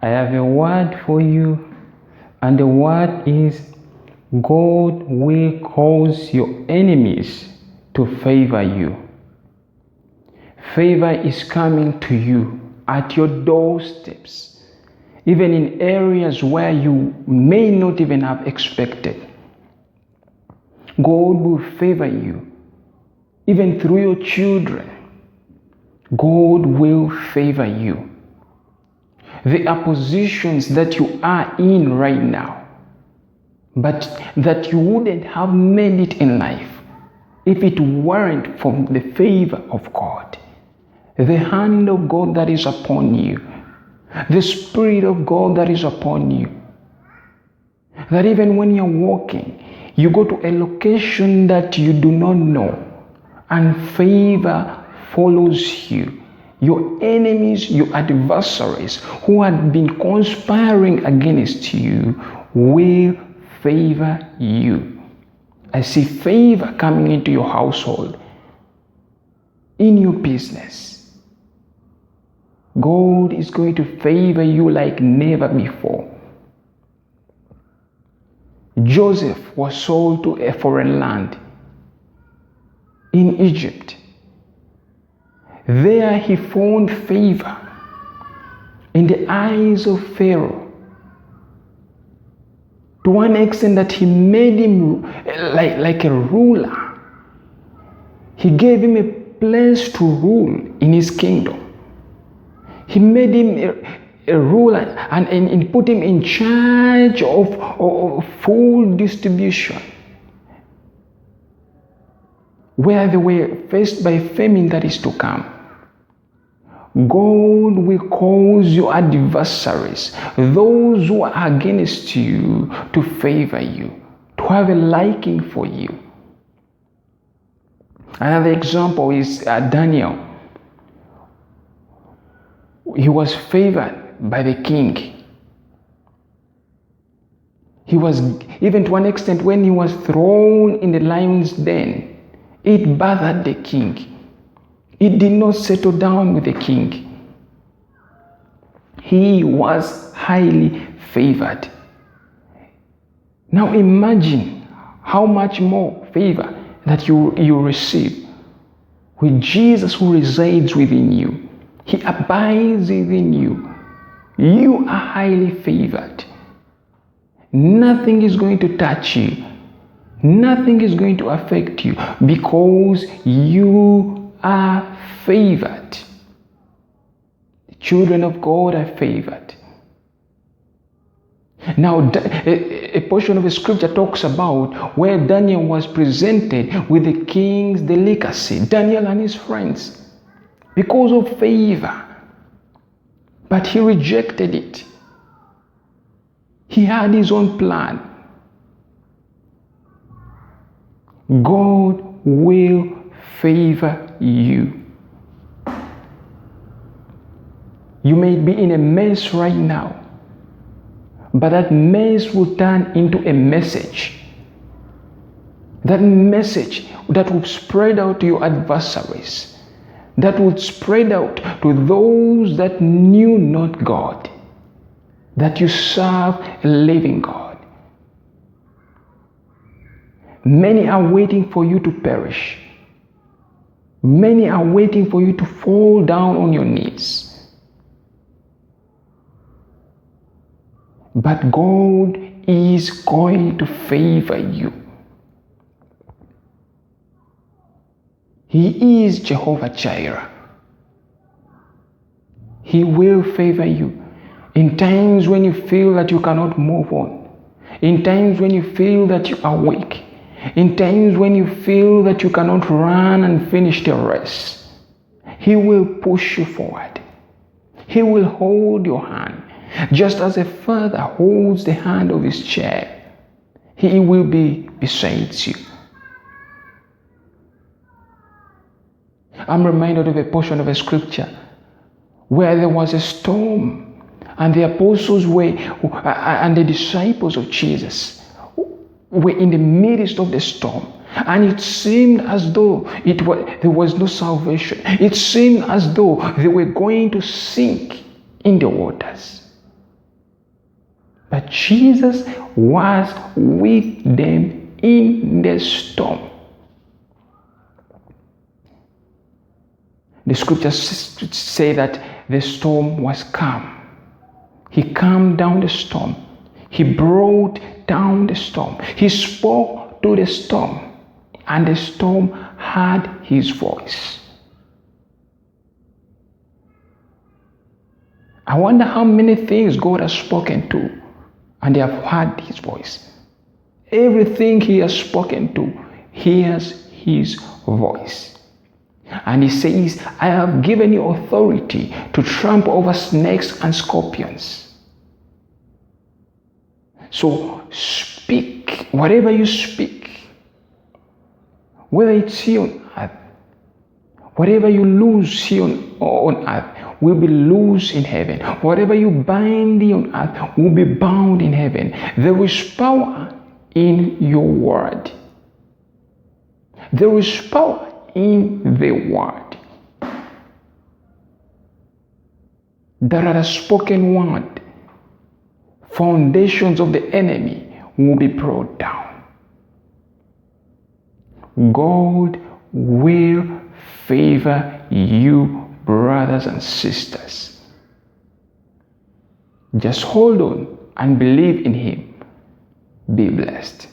I have a word for you, and the word is God will cause your enemies to favor you. Favor is coming to you at your doorsteps, even in areas where you may not even have expected. God will favor you, even through your children. God will favor you. There are positions that you are in right now, but that you wouldn't have made it in life if it weren't for the favor of God. The hand of God that is upon you, the Spirit of God that is upon you. That even when you're walking, you go to a location that you do not know, and favor follows you. Your enemies, your adversaries who had been conspiring against you will favor you. I see favor coming into your household, in your business. God is going to favor you like never before. Joseph was sold to a foreign land in Egypt. There he found favor in the eyes of Pharaoh, to one extent that he made him like a ruler. He gave him a place to rule in his kingdom. He made him a ruler and put him in charge of full distribution. Where they were faced by famine that is to come, God will cause your adversaries, those who are against you, to favor you, to have a liking for you. Another example is Daniel. He was favored by the king. He was, even to one extent, when he was thrown in the lion's den, it bothered the king. It did not settle down with the king. He was highly favored. Now imagine how much more favor that you receive with Jesus who resides within you. He abides within you. You are highly favored. Nothing is going to touch you. Nothing is going to affect you because you are favored. The children of God are favored. Now, a portion of the scripture talks about where Daniel was presented with the king's delicacy, Daniel and his friends, because of favor. But he rejected it. He had his own plan. God will favor you. You may be in a mess right now, but that mess will turn into a message. That message that will spread out to your adversaries, that would spread out to those that knew not God, that you serve a living God. Many are waiting for you to perish. Many are waiting for you to fall down on your knees. But God is going to favor you. He is Jehovah Jireh. He will favor you in times when you feel that you cannot move on, in times when you feel that you are weak, in times when you feel that you cannot run and finish the race. He will push you forward. He will hold your hand, just as a father holds the hand of his child. He will be beside you. I'm reminded of a portion of a scripture where there was a storm, and the apostles and the disciples of Jesus were in the midst of the storm, and it seemed as though there was no salvation. It seemed as though they were going to sink in the waters. that Jesus was with them in the storm. The scriptures say that the storm was calm. He calmed down the storm. He brought down the storm. He spoke to the storm, and the storm heard his voice. I wonder how many things God has spoken to, and they have heard his voice. Everything he has spoken to hears his voice. And he says, I have given you authority to trample over snakes and scorpions. So speak, whatever you speak, whether it's here on earth, whatever you lose here on earth will be loose in heaven. Whatever you bind here on earth will be bound in heaven. There is power in your word. There is power in the word. That at a spoken word, foundations of the enemy will be brought down. God will favor you, brothers and sisters. Just hold on and believe in him. Be blessed.